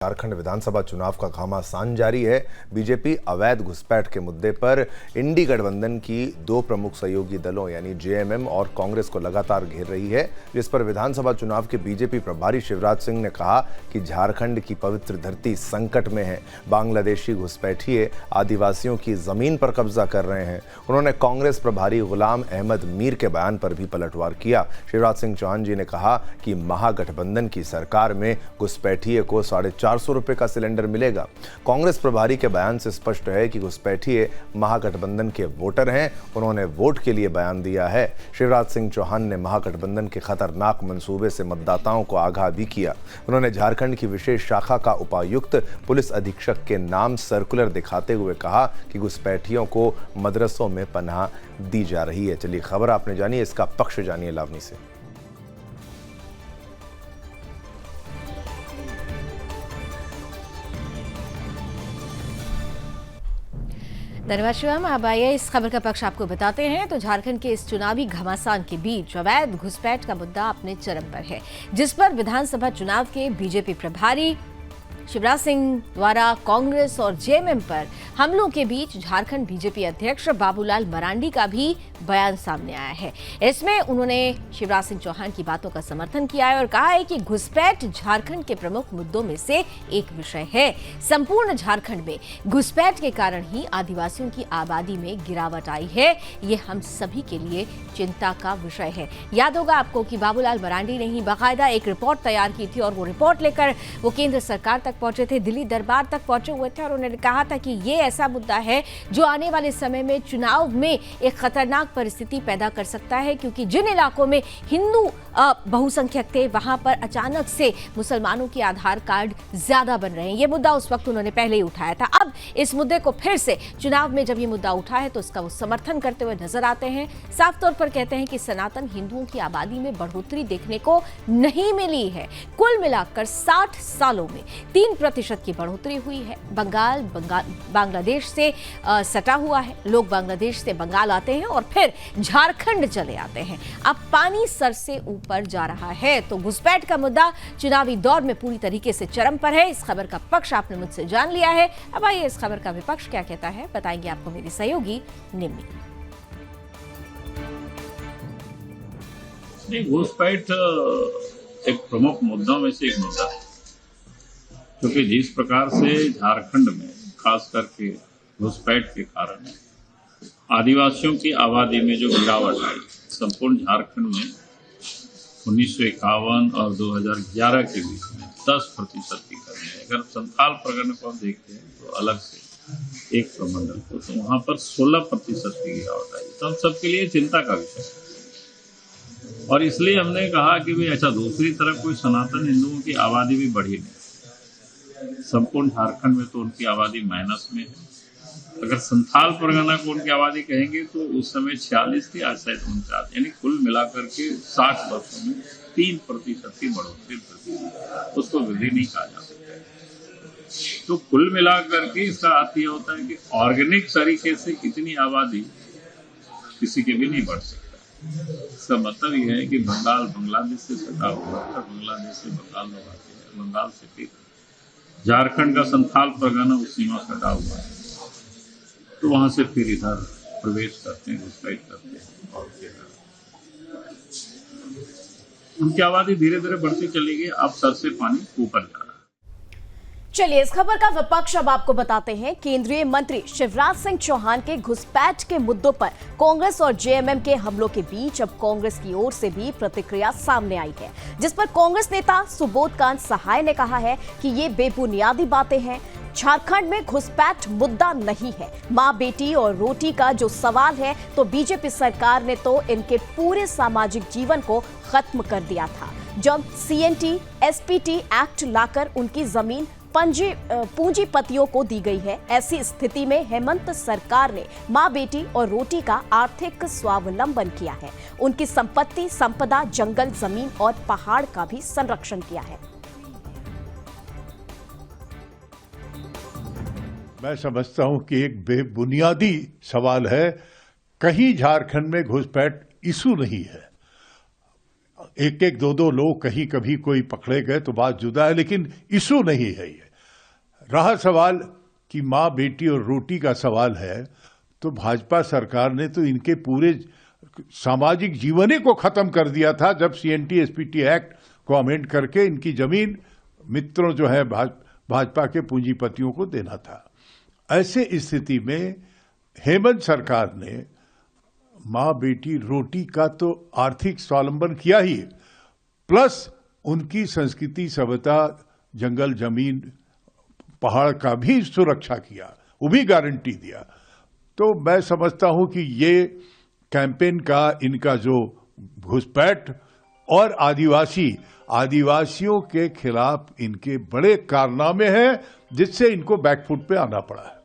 झारखंड विधानसभा चुनाव का घमासान जारी है। बीजेपी अवैध घुसपैठ के मुद्दे पर इंडी गठबंधन की दो प्रमुख सहयोगी दलों यानी जेएमएम और कांग्रेस को लगातार घेर रही है, जिस पर विधानसभा चुनाव के बीजेपी प्रभारी शिवराज सिंह ने कहा कि झारखंड की पवित्र धरती संकट में है। बांग्लादेशी घुसपैठिए आदिवासियों की जमीन पर कब्जा कर रहे हैं। उन्होंने कांग्रेस प्रभारी गुलाम अहमद मीर के बयान पर भी पलटवार किया। शिवराज सिंह चौहान जी ने कहा कि महागठबंधन की सरकार में घुसपैठिए को 450 रुपए का सिलेंडर मिलेगा। कांग्रेस प्रभारी के बयान से स्पष्ट है कि घुसपैठिए महागठबंधन के वोटर हैं। उन्होंने वोट के लिए बयान दिया है। शिवराज सिंह चौहान ने महागठबंधन के खतरनाक मंसूबे से मतदाताओं को आगाह भी किया। उन्होंने झारखंड की विशेष शाखा का उपायुक्त पुलिस अधीक्षक के नाम सर्कुलर दिखाते हुए कहा कि घुसपैठियों को मदरसों में पनाह दी जा रही है। चलिए खबर आपने जानी, इसका पक्ष जानिए लावनी से। धन्यवाद शिवम। अब आइए इस खबर का पक्ष आपको बताते हैं। तो झारखंड के इस चुनावी घमासान के बीच अवैध घुसपैठ का मुद्दा अपने चरम पर है, जिस पर विधानसभा चुनाव के बीजेपी प्रभारी शिवराज सिंह द्वारा कांग्रेस और जेएमएम पर हमलों के बीच झारखंड बीजेपी अध्यक्ष बाबूलाल मरांडी का भी बयान सामने आया है। इसमें उन्होंने शिवराज सिंह चौहान की बातों का समर्थन किया है और कहा है कि घुसपैठ झारखंड के प्रमुख मुद्दों में से एक विषय है। संपूर्ण झारखंड में घुसपैठ के कारण ही आदिवासियों की आबादी में गिरावट आई है। ये हम सभी के लिए चिंता का विषय है। याद होगा आपको कि बाबूलाल मरांडी ने ही बाकायदा एक रिपोर्ट तैयार की थी और वो रिपोर्ट लेकर वो केंद्र सरकार तक पहुंचे थे, दिल्ली दरबार तक पहुंचे हुए थे और उन्होंने कहा था कि ये ऐसा मुद्दा है जो आने वाले समय में चुनाव में एक खतरनाक परिस्थिति पैदा कर सकता है, क्योंकि जिन इलाकों में हिंदू बहुसंख्यक थे वहां पर अचानक से मुसलमानों के आधार कार्ड ज्यादा बन रहे हैं। ये मुद्दा उस वक्त उन्होंने पहले ही उठाया था। अब इस मुद्दे को फिर से चुनाव में जब ये मुद्दा उठा है तो उसका वो समर्थन करते हुए नजर आते हैं। साफ तौर पर कहते हैं कि सनातन हिंदुओं की आबादी में बढ़ोतरी देखने को नहीं मिली है। कुल मिलाकर 60 सालों में 3% की बढ़ोतरी हुई है। बांग्लादेश से सटा हुआ है। लोग बांग्लादेश से बंगाल आते हैं और फिर झारखंड चले आते हैं। अब पानी सर से ऊपर जा रहा है। तो घुसपैठ का मुद्दा चुनावी दौर में पूरी तरीके से चरम पर है। इस खबर का पक्ष आपने मुझसे जान लिया है। अब आइए इस खबर का विपक्ष क्या कहता है, बताएंगे आपको मेरी सहयोगी निम्मी। घुसपैठ एक प्रमुख मुद्दों में से एक मुद्दा है, क्योंकि जिस प्रकार से झारखंड में खास करके घुसपैठ के कारण आदिवासियों की आबादी में जो गिरावट आई, संपूर्ण झारखंड में 1951 और 2011 के बीच में 10% की कमी है। अगर संथाल परगना को हम देखते हैं तो अलग से एक प्रमंडल को, तो वहां पर 16% की गिरावट आई। तो हम सबके लिए चिंता का विषय है और इसलिए हमने कहा कि भाई अच्छा, दूसरी तरफ कोई सनातन हिंदुओं की आबादी भी बढ़ी नहीं। संपूर्ण झारखंड में तो उनकी आबादी माइनस में है। अगर संथाल परगना को उनकी आबादी कहेंगे तो उस समय 46 थी, आज शायद 49, यानी कुल मिलाकर के 60 वर्षों में 3% की बढ़ोतरी, उसको वृद्धि नहीं कहा जा सकता। तो कुल मिलाकर के इसका अर्थ यह होता है कि ऑर्गेनिक तरीके से इतनी आबादी किसी के भी नहीं बढ़ सकता। इसका मतलब यह है कि बंगाल बांग्लादेश से सटा हुआ है, बांग्लादेश से बंगाल लोग आते हैं, बंगाल से फिर झारखंड का संथाल परगना उस सीमा सटा हुआ है, तो वहां से फिर इधर प्रवेश करते हैं, घुसपैठ करते हैं और फिर उनकी आबादी धीरे धीरे बढ़ती चली गई। अब सर से पानी ऊपर जा रहा है। चलिए इस खबर का विपक्ष अब आपको बताते हैं। केंद्रीय मंत्री शिवराज सिंह चौहान के घुसपैठ के मुद्दों पर कांग्रेस और जेएमएम के हमलों के बीच अब कांग्रेस की ओर से भी प्रतिक्रिया सामने आई है, जिस पर कांग्रेस नेता सुबोधकांत सहाय ने कहा है कि ये बेबुनियादी बातें हैं। झारखंड में घुसपैठ मुद्दा नहीं है। मां बेटी और रोटी का जो सवाल है तो बीजेपी सरकार ने तो इनके पूरे सामाजिक जीवन को खत्म कर दिया था, जब सीएनटी एसपीटी एक्ट लाकर उनकी जमीन पूंजीपतियों को दी गई है। ऐसी स्थिति में हेमंत सरकार ने मां बेटी और रोटी का आर्थिक स्वावलंबन किया है। उनकी संपत्ति, संपदा, जंगल, जमीन और पहाड़ का भी संरक्षण किया है। मैं समझता हूं कि एक बेबुनियादी सवाल है। कहीं झारखंड में घुसपैठ इशू नहीं है। एक एक दो दो लोग कहीं कभी कोई पकड़े गए तो बात जुदा है, लेकिन इशू नहीं है ये। रहा सवाल कि माँ बेटी और रोटी का सवाल है, तो भाजपा सरकार ने तो इनके पूरे सामाजिक जीवन को खत्म कर दिया था जब CNT SPT एक्ट को अमेंड करके इनकी जमीन मित्रों जो है भाजपा के पूंजीपतियों को देना था। ऐसे स्थिति में हेमंत सरकार ने माँ बेटी रोटी का तो आर्थिक स्वावलंबन किया ही, प्लस उनकी संस्कृति सभ्यता जंगल जमीन पहाड़ का भी सुरक्षा किया, वो भी गारंटी दिया। तो मैं समझता हूं कि ये कैंपेन का इनका जो घुसपैठ और आदिवासियों के खिलाफ इनके बड़े कारनामे हैं, जिससे इनको बैकफुट पे आना पड़ा है।